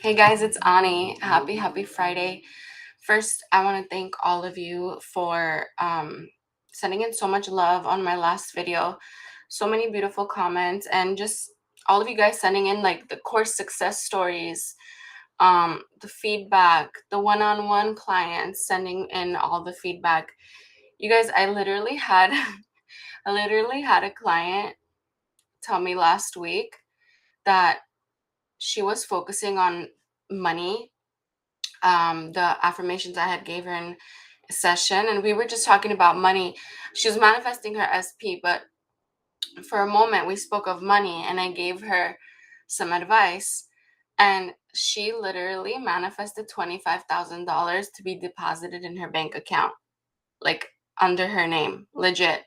Hey guys, it's Ani. Happy Friday. First, I want to thank all of you for sending in so much love on my last video. So many beautiful comments, and just all of you guys sending in like the course success stories, the feedback, the one-on-one clients sending in all the feedback. You guys, I literally had a client tell me last week that she was focusing on money, the affirmations I had gave her in a session, and we were just talking about money. She was manifesting her SP, but for a moment we spoke of money, and I gave her some advice, and she literally manifested $25,000 to be deposited in her bank account, like under her name, legit.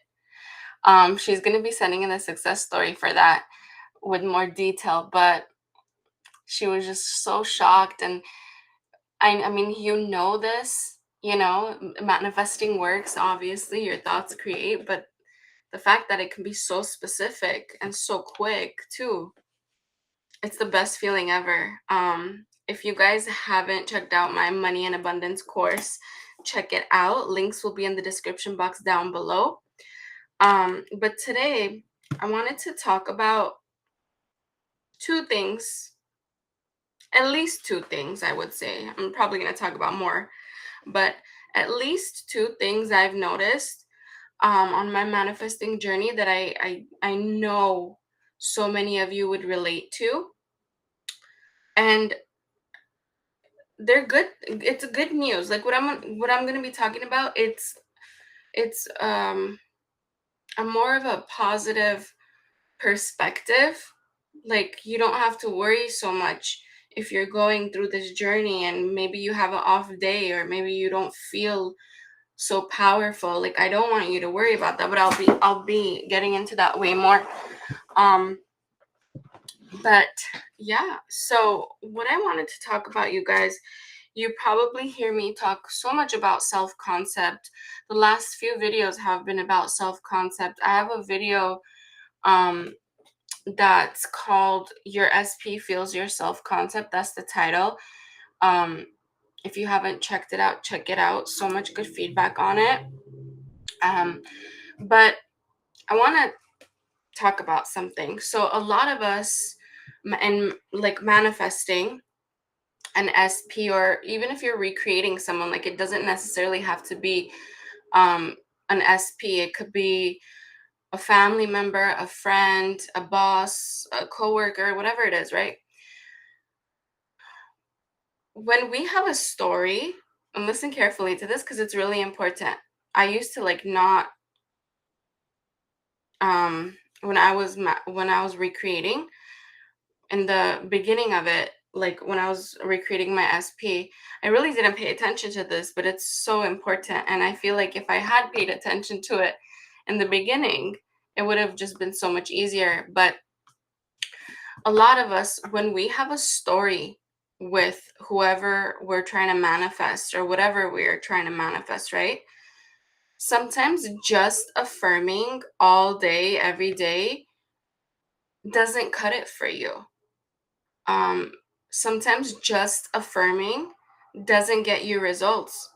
She's gonna be sending in a success story for that with more detail, but she was just so shocked. And I mean, this, manifesting works. Obviously, your thoughts create, but the fact that it can be so specific and so quick too, it's the best feeling ever. If you guys haven't checked out my Money and Abundance course, check it out. Links will be in the description box down below. But today, I wanted to talk about two things, at least two things, I would say. I'm probably going to talk about more, but at least two things I've noticed on my manifesting journey that I know so many of you would relate to, and they're good. It's good news. Like what I'm going to be talking about. It's a more of a positive perspective. Like, you don't have to worry so much if you're going through this journey and maybe you have an off day, or maybe you don't feel so powerful. Like, I don't want you to worry about that, but I'll be getting into that way more. um but yeah, so what I wanted to talk about, you guys, you probably hear me talk so much about self concept. The last few videos have been about self concept. I have a video um that's called Your SP Feels Your Self Concept. That's the title. um if you haven't checked it out, check it out. So much good feedback on it. But I want to talk about something. So a lot of us, and like manifesting an SP, or even if you're recreating someone, like, it doesn't necessarily have to be um an SP. It could be a family member, a friend, a boss, a coworker, whatever it is, right? When we have a story, and listen carefully to this because it's really important. I used to like not when I was recreating in the beginning of it, like when I was recreating my SP, I really didn't pay attention to this, but it's so important. And I feel like if I had paid attention to it in the beginning, it would have just been so much easier. But a lot of us, when we have a story with whoever we're trying to manifest or whatever we're trying to manifest, right? Sometimes just affirming all day, every day, doesn't cut it for you. um Sometimes just affirming doesn't get you results,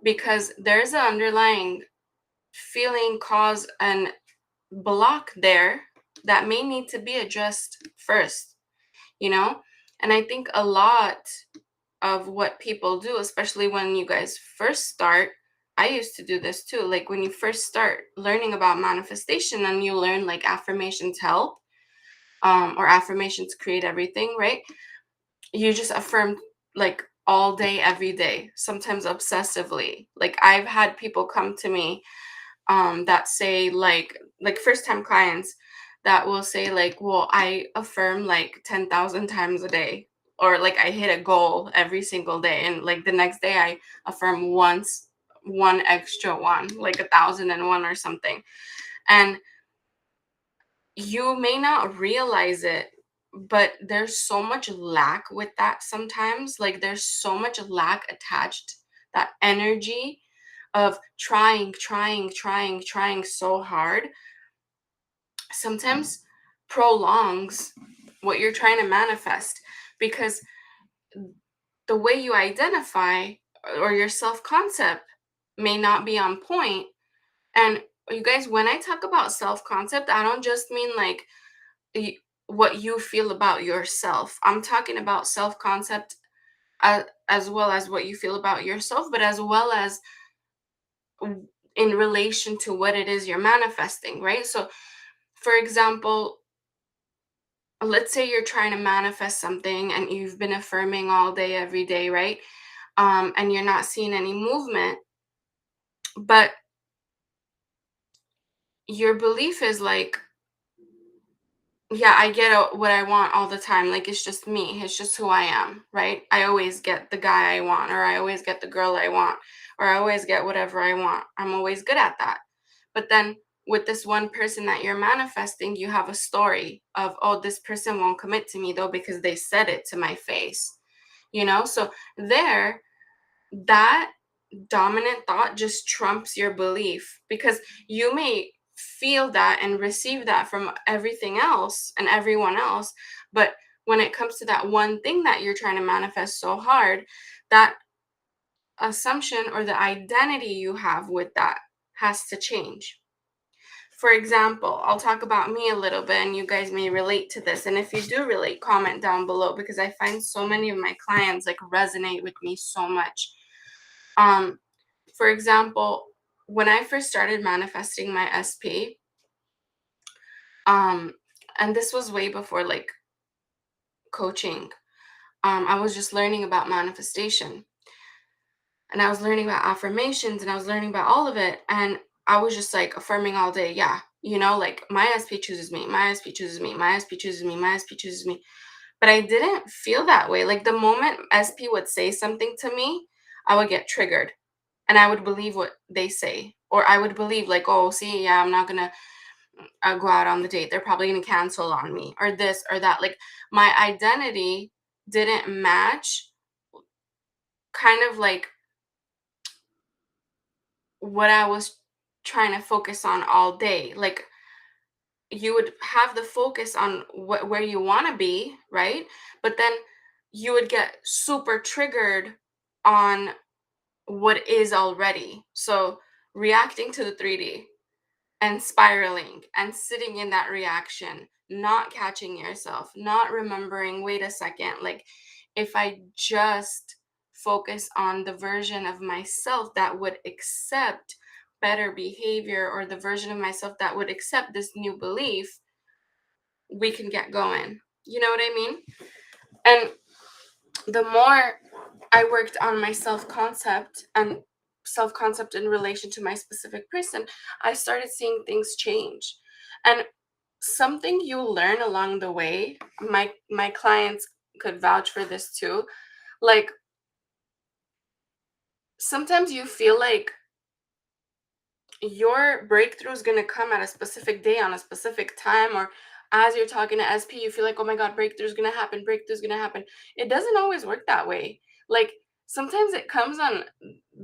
because there's an underlying feeling, cause, and block there that may need to be addressed first, you know. And I think a lot of what people do, especially when you guys first start, I used to do this too, like when you first start learning about manifestation and you learn like affirmations help, or affirmations create everything, right? You just affirm like all day, every day, sometimes obsessively. Like, I've had people come to me that say like first time clients that will say like, well, I affirm like 10,000 times a day, or like I hit a goal every single day, and like the next day I affirm once, one extra one, like 1,001 or something. And you may not realize it, but there's so much lack with that sometimes. Like, there's so much lack attached, that energy of trying so hard sometimes prolongs what you're trying to manifest. Because the way you identify or your self-concept may not be on point. And you guys, when I talk about self-concept, I don't just mean like y- what you feel about yourself. I'm talking about self-concept as well as what you feel about yourself, but as well as in relation to what it is you're manifesting, right? So, for example, let's say you're trying to manifest something and you've been affirming all day, every day, right? And you're not seeing any movement, but your belief is like, yeah, I get what I want all the time. Like, it's just me. It's just who I am, right? I always get the guy I want, or I always get the girl I want, or I always get whatever I want. I'm always good at that. But then with this one person that you're manifesting, you have a story of, oh, this person won't commit to me though because they said it to my face, you know? So there, that dominant thought just trumps your belief, because you may feel that and receive that from everything else and everyone else, but when it comes to that one thing that you're trying to manifest so hard, that assumption or the identity you have with that has to change. For example, I'll talk about me a little bit and you guys may relate to this, and if you do relate, comment down below, because I find so many of my clients like resonate with me so much. um for example, when I first started manifesting my SP, um, and this was way before like coaching, I was just learning about manifestation and I was learning about affirmations and I was learning about all of it. And I was just like affirming all day. Yeah, you know, like my SP chooses me, my SP chooses me, my SP chooses me, my SP chooses me. But I didn't feel that way. Like the moment SP would say something to me, I would get triggered and I would believe what they say. Or I would believe, like, oh, see, yeah, I'm not gonna go out on the date. They're probably gonna cancel on me, or this or that. Like my identity didn't match kind of like what I was trying to focus on all day. Like you would have the focus on where you want to be, right? But then you would get super triggered on what is already. So reacting to the 3D and spiraling and sitting in that reaction, not catching yourself, not remembering, wait a second, like if I just focus on the version of myself that would accept better behavior, or the version of myself that would accept this new belief, we can get going. You know what I mean? And the more I worked on my self-concept and self-concept in relation to my specific person, I started seeing things change. And something you learn along the way, my clients could vouch for this too. Like sometimes you feel like your breakthrough is going to come at a specific day on a specific time, or as you're talking to SP you feel like, oh my god, breakthrough is going to happen, breakthrough is going to happen. It doesn't always work that way. Like sometimes it comes on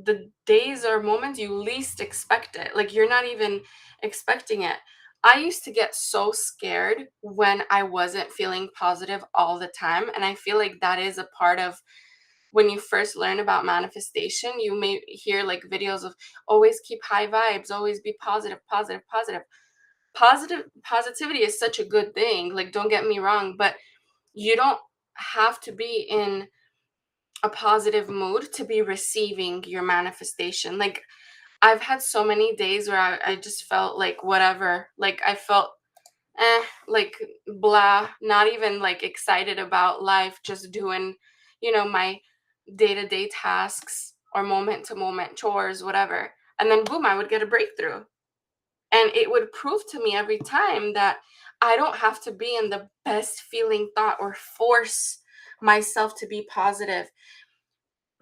the days or moments you least expect it, like you're not even expecting it. I used to get so scared when I wasn't feeling positive all the time, and I feel like that is a part of when you first learn about manifestation. You may hear like videos of always keep high vibes, always be positive, positive, positive. Positivity is such a good thing. Like, don't get me wrong, but you don't have to be in a positive mood to be receiving your manifestation. Like, I've had so many days where I just felt like whatever. Like, I felt like blah, not even like excited about life, just doing, my day-to-day tasks or moment to moment chores, whatever. And then boom, I would get a breakthrough. And it would prove to me every time that I don't have to be in the best feeling thought or force myself to be positive.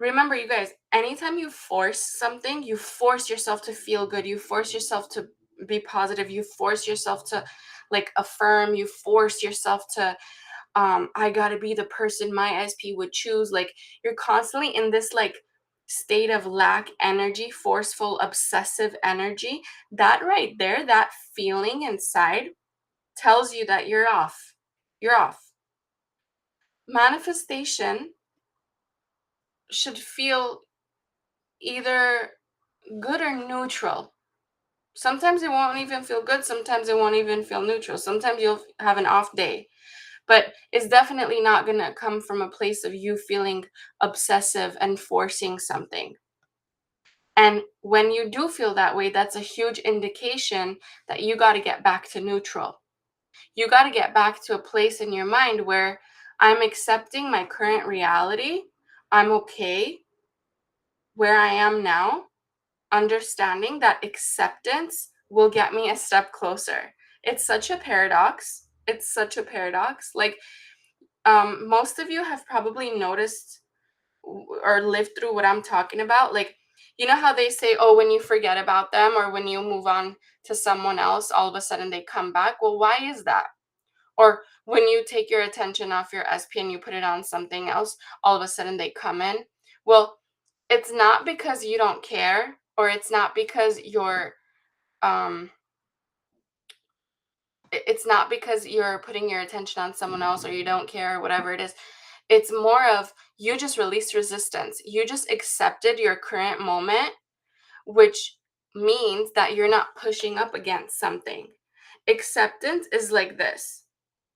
Remember, you guys, anytime you force something, you force yourself to feel good, you force yourself to be positive, you force yourself to like affirm, you force yourself to I got to be the person my SP would choose. Like you're constantly in this like state of lack energy, forceful obsessive energy. That right there, that feeling inside tells you that you're off. You're off. Manifestation should feel either good or neutral. Sometimes it won't even feel good, sometimes it won't even feel neutral. Sometimes you'll have an off day. But it's definitely not going to come from a place of you feeling obsessive and forcing something. And when you do feel that way, that's a huge indication that you got to get back to neutral. You got to get back to a place in your mind where I'm accepting my current reality. I'm okay where I am now, understanding that acceptance will get me a step closer. It's such a paradox. It's such a paradox. Like, most of you have probably noticed or lived through what I'm talking about. Like, you know how they say, oh, when you forget about them or when you move on to someone else, all of a sudden they come back. Well, why is that? Or when you take your attention off your SP and you put it on something else, all of a sudden they come in. Well, it's not because you don't care, or it's not because um it's not because you're putting your attention on someone else or you don't care or whatever it is. It's more of you just released resistance. You just accepted your current moment, which means that you're not pushing up against something. Acceptance is like this.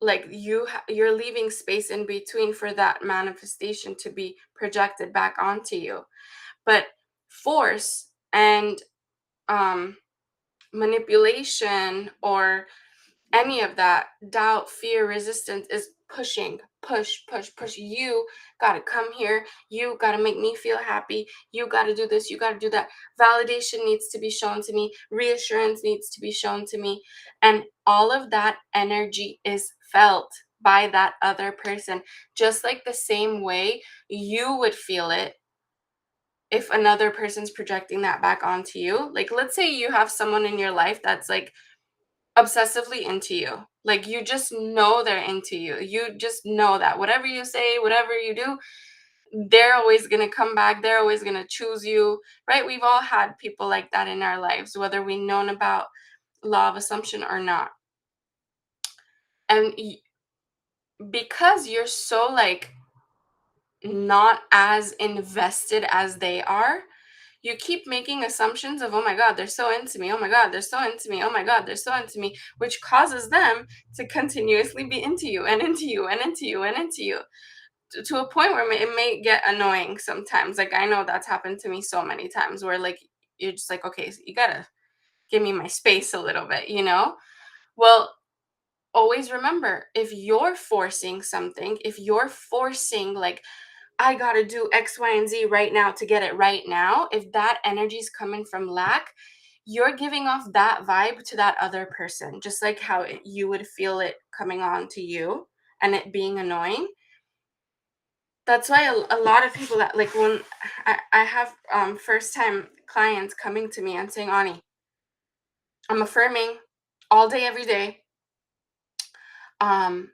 Like you're leaving space in between for that manifestation to be projected back onto you. But force and manipulation or any of that doubt, fear, resistance is pushing, push. You got to come here. You got to make me feel happy. You got to do this. You got to do that. Validation needs to be shown to me. Reassurance needs to be shown to me. And all of that energy is felt by that other person, just like the same way you would feel it if another person's projecting that back onto you. Like, let's say you have someone in your life that's like obsessively into you. Like, you just know they're into you. You just know that whatever you say, whatever you do, they're always going to come back. They're always going to choose you, right? We've all had people like that in our lives, whether we've known about law of assumption or not. And because you're so like not as invested as they are, you keep making assumptions of, oh my God, they're so into me. Oh my God, they're so into me. Oh my God, they're so into me, which causes them to continuously be into you and into you and into you and into you to a point where it may get annoying sometimes. Like, I know that's happened to me so many times where like, you're just like, okay, so you gotta give me my space a little bit, you know? Well, always remember, if you're forcing something, if you're forcing like, I gotta do X, Y, and Z right now to get it right now, if that energy is coming from lack, you're giving off that vibe to that other person, just like how you would feel it coming on to you and it being annoying. That's why a lot of people that like when I have first time clients coming to me and saying, Ani, I'm affirming all day, every day. um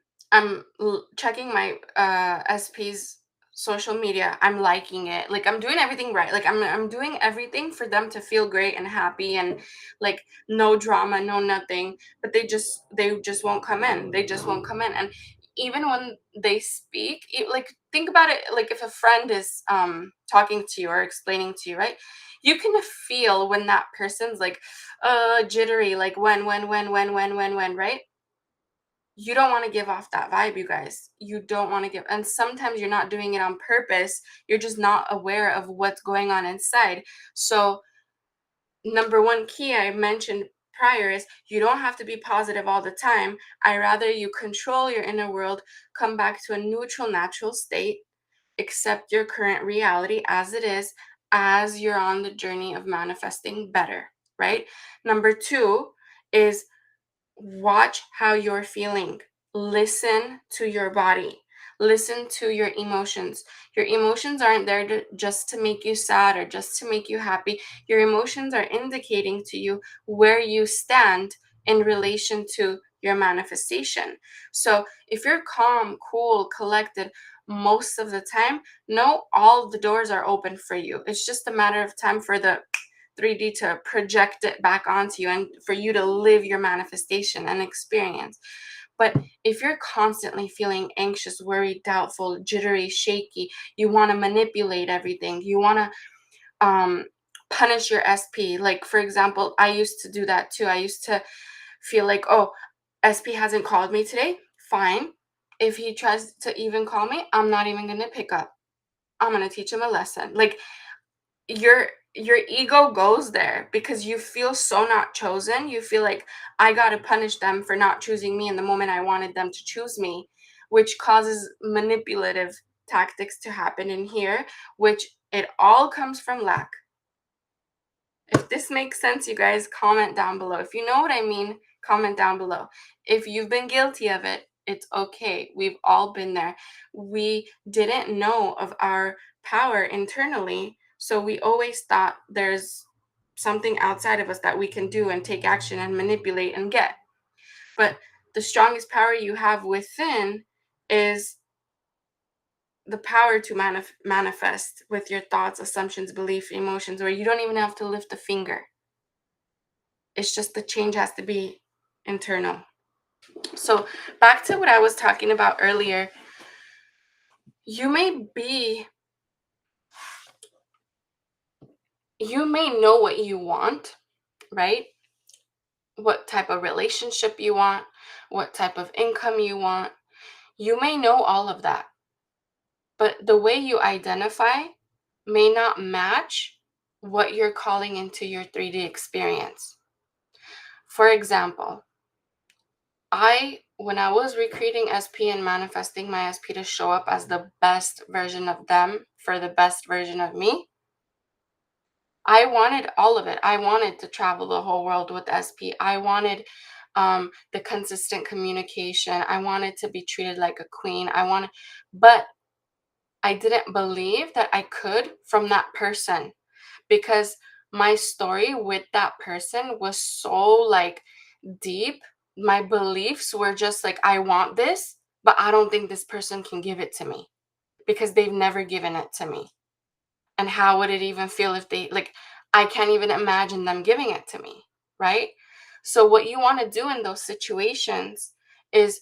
checking my SP's social media. I'm liking it. Like, I'm doing everything right. Like, I'm doing everything for them to feel great and happy and like no drama, no nothing. But they just won't come in. They just won't come in. And even when they speak, like, think about it, like if a friend is talking to you or explaining to you, right? You can feel when that person's like jittery, like when, right? You don't want to give off that vibe, you guys. You don't want to give, and sometimes you're not doing it on purpose. You're just not aware of what's going on inside. So, number one key I mentioned prior is you don't have to be positive all the time. I rather you control your inner world, come back to a neutral, natural state, accept your current reality as it is, as you're on the journey of manifesting better, right? Number two is watch how you're feeling. Listen to your body. Listen to your emotions. Your emotions aren't there just to make you sad or just to make you happy. Your emotions are indicating to you where you stand in relation to your manifestation. So if you're calm, cool, collected most of the time, no, all the doors are open for you. It's just a matter of time for the 3D to project it back onto you and for you to live your manifestation and experience. But if you're constantly feeling anxious, worried, doubtful, jittery, shaky, you want to manipulate everything, you want to punish your SP. Like, for example, I used to do that too. I used to feel like, oh, SP hasn't called me today. Fine. If he tries to even call me, I'm not even going to pick up. I'm going to teach him a lesson. Like, your ego goes there because you feel so not chosen. You feel like I got to punish them for not choosing me in the moment I wanted them to choose me, which causes manipulative tactics to happen in here, which it all comes from lack. If this makes sense, you guys, comment down below. If you know what I mean, comment down below. If you've been guilty of it, it's okay. We've all been there. We didn't know of our power internally, so we always thought there's something outside of us that we can do and take action and manipulate and get. But the strongest power you have within is the power to manifest with your thoughts, assumptions, belief, emotions, where you don't even have to lift a finger. It's just the change has to be internal. So back to what I was talking about earlier, you may know what you want, right? What type of relationship you want, what type of income you want. You may know all of that, but the way you identify may not match what you're calling into your 3D experience. For example, when I was recreating SP and manifesting my SP to show up as the best version of them for the best version of me, I wanted all of it. I wanted to travel the whole world with SP. I wanted the consistent communication. I wanted to be treated like a queen. But I didn't believe that I could from that person, because my story with that person was so like deep. My beliefs were just like, I want this, but I don't think this person can give it to me because they've never given it to me. And how would it even feel if they, like, I can't even imagine them giving it to me, right? So what you want to do in those situations is,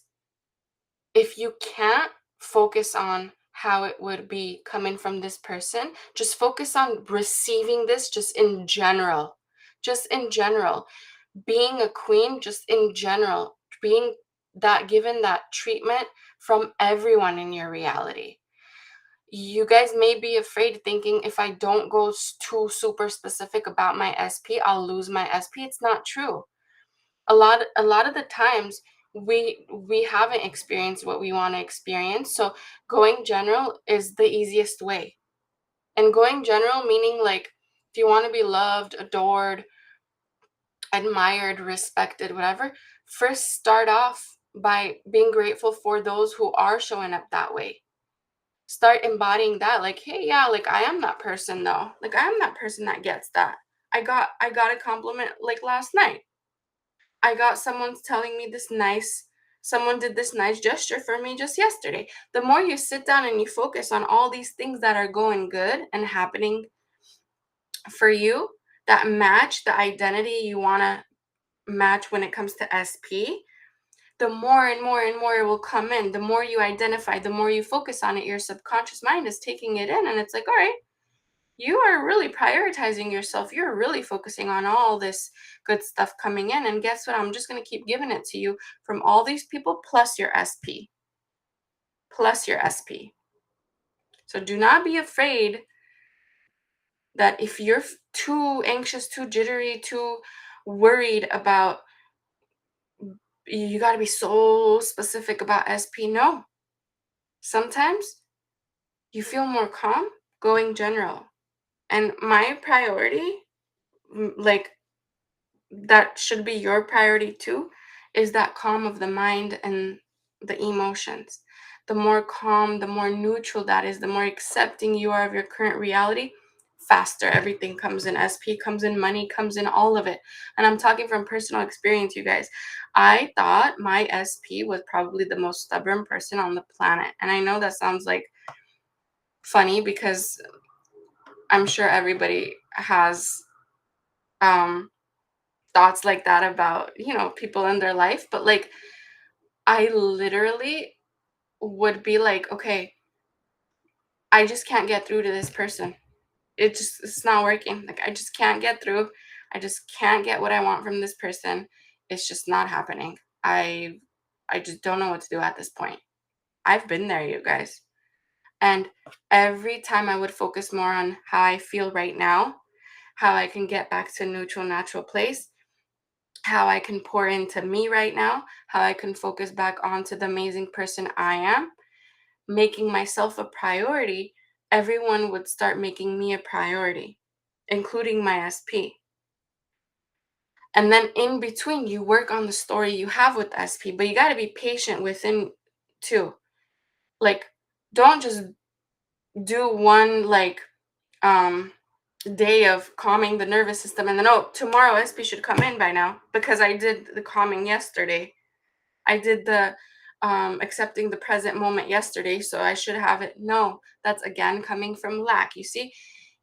if you can't focus on how it would be coming from this person, just focus on receiving this just in general. Just in general. Being a queen, just in general. Being that, given that treatment from everyone in your reality. You guys may be afraid, thinking if I don't go too super specific about my SP, I'll lose my SP. It's not true. A lot of the times we haven't experienced what we want to experience, so going general is the easiest way. And going general meaning, like, if you want to be loved, adored, admired, respected, whatever, first start off by being grateful for those who are showing up that way. Start embodying that, like, hey, yeah, like, I am that person though. Like, I am that person that gets that. I got a compliment like last night. I got someone's telling me someone did this nice gesture for me just yesterday. The more you sit down and you focus on all these things that are going good and happening for you, that match the identity you want to match when it comes to SP, the more and more and more it will come in. The more you identify, the more you focus on it, your subconscious mind is taking it in, and it's like, all right, you are really prioritizing yourself. You're really focusing on all this good stuff coming in. And guess what? I'm just going to keep giving it to you from all these people plus your SP. Plus your SP. So do not be afraid that if you're too anxious, too jittery, too worried about, you got to be so specific about SP. No. Sometimes you feel more calm going general. And my priority, like, that should be your priority too, is that calm of the mind and the emotions. The more calm, the more neutral that is, the more accepting you are of your current reality, faster everything comes in. SP comes in, money comes in, all of it. And I'm talking from personal experience, you guys. I thought my SP was probably the most stubborn person on the planet. And I know that sounds like funny, because I'm sure everybody has thoughts like that about, people in their life, but like, I literally would be like, okay, I just can't get through to this person. It's not working. Like, I just can't get through. I just can't get what I want from this person. It's just not happening. I just don't know what to do at this point. I've been there, you guys. And every time I would focus more on how I feel right now, how I can get back to a neutral, natural place, how I can pour into me right now, how I can focus back onto the amazing person I am, making myself a priority, everyone would start making me a priority, including my SP. And then in between, you work on the story you have with SP, but you got to be patient within too. Like, don't just do one um day of calming the nervous system and then, oh, tomorrow SP should come in by now because I did the calming yesterday. I did the accepting the present moment yesterday, so I should have it. No, that's again coming from lack. You see,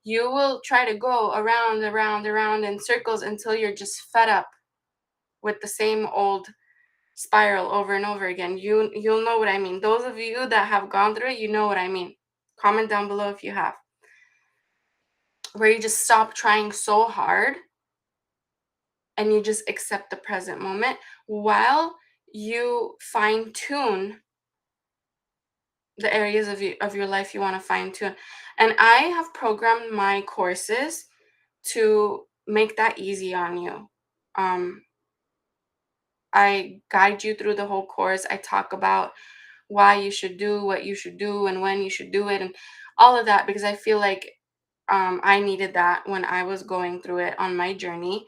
you will try to go around, around, around in circles until you're just fed up with the same old spiral over and over again. You'll know what I mean. Those of you that have gone through it, you know what I mean. Comment down below if you have. Where you just stop trying so hard and you just accept the present moment while you fine tune the areas of your life you want to fine tune. And I have programmed my courses to make that easy on you. I guide you through the whole course. I talk about why you should do what you should do and when you should do it and all of that, because I feel like I needed that when I was going through it on my journey.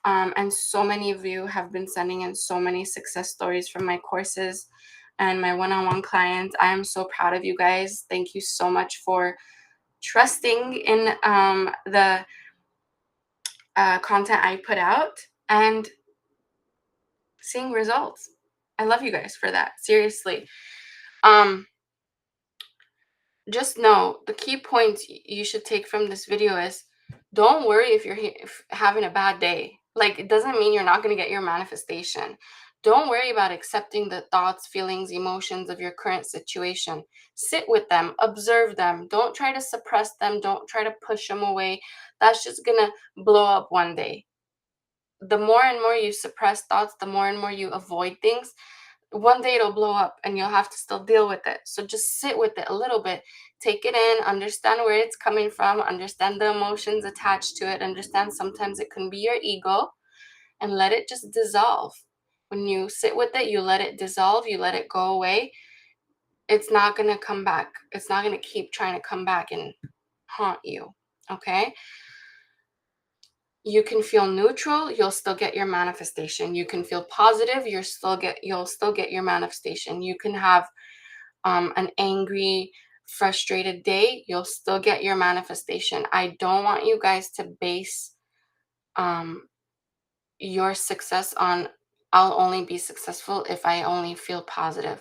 And so many of you have been sending in so many success stories from my courses and my one-on-one clients. I am so proud of you guys. Thank you so much for trusting in the content I put out and seeing results. I love you guys for that. Seriously. Just know the key points you should take from this video is, don't worry if you're having a bad day. Like, it doesn't mean you're not going to get your manifestation. Don't worry about accepting the thoughts, feelings, emotions of your current situation. Sit with them, observe them. Don't try to suppress them. Don't try to push them away. That's just going to blow up one day. The more and more you suppress thoughts, the more and more you avoid things, one day it'll blow up and you'll have to still deal with it. So just sit with it a little bit, take it in, understand where it's coming from, understand the emotions attached to it, understand sometimes it can be your ego, and let it just dissolve. When you sit with it, you let it dissolve, you let it go away. It's not going to come back. It's not going to keep trying to come back and haunt you. Okay? You can feel neutral, you'll still get your manifestation. You can feel positive, you'll still get your manifestation. You can have an angry, frustrated day, you'll still get your manifestation. I don't want you guys to base your success on, I'll only be successful if I only feel positive.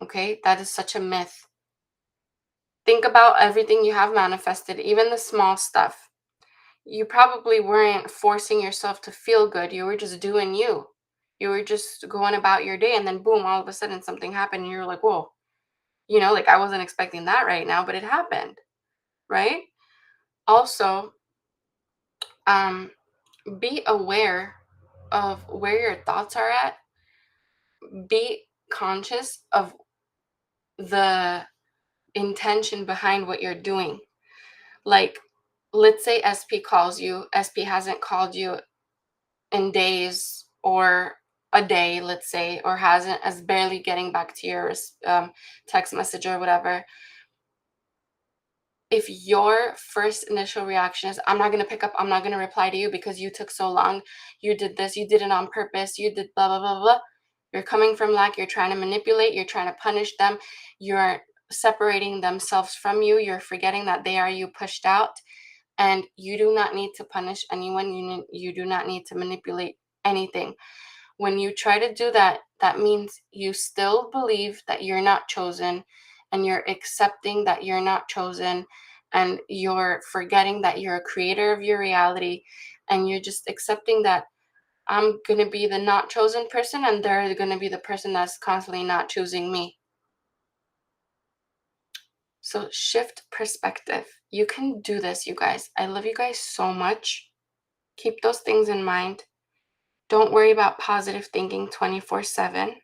Okay? That is such a myth. Think about everything you have manifested, even the small stuff. You probably weren't forcing yourself to feel good. You were just doing you. You were just going about your day, and then boom, all of a sudden something happened, and you're like, whoa, like, I wasn't expecting that right now, but it happened, right? Also, be aware of where your thoughts are at. Be conscious of the intention behind what you're doing. Like, let's say SP calls you, SP hasn't called you in days or a day, let's say, or hasn't, as barely getting back to your text message or whatever. If your first initial reaction is, I'm not going to pick up, I'm not going to reply to you because you took so long, you did this, you did it on purpose, you did blah, blah, blah, blah. You're coming from lack, you're trying to manipulate, you're trying to punish them, you're separating themselves from you, you're forgetting that they are you pushed out, and you do not need to punish anyone, you do not need to manipulate anything. When you try to do that, that means you still believe that you're not chosen, and you're accepting that you're not chosen, and you're forgetting that you're a creator of your reality, and you're just accepting that I'm going to be the not chosen person, and they're going to be the person that's constantly not choosing me. So shift perspective. You can do this, you guys. I love you guys so much. Keep those things in mind. Don't worry about positive thinking 24/7.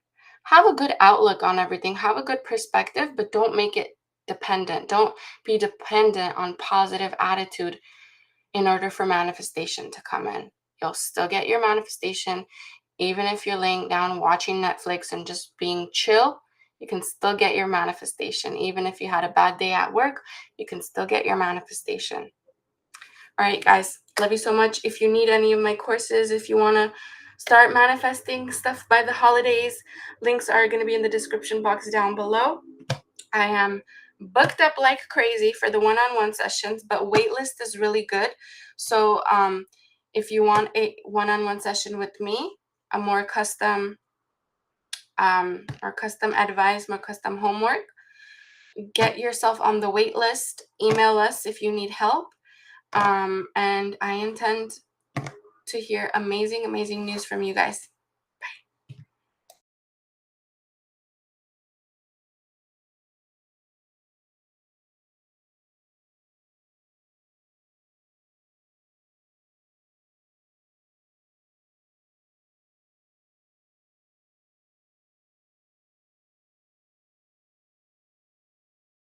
Have a good outlook on everything. Have a good perspective, but don't make it dependent. Don't be dependent on positive attitude in order for manifestation to come in. You'll still get your manifestation. Even if you're laying down watching Netflix and just being chill, you can still get your manifestation. Even if you had a bad day at work, you can still get your manifestation. All right, guys, love you so much. If you need any of my courses, if you want to start manifesting stuff by the holidays, links are going to be in the description box down below. I am booked up like crazy for the one-on-one sessions, but waitlist is really good. So if you want a one-on-one session with me, a more custom or custom advice, more custom homework, get yourself on the wait list. Email us if you need help. And I intend to hear amazing news from you guys.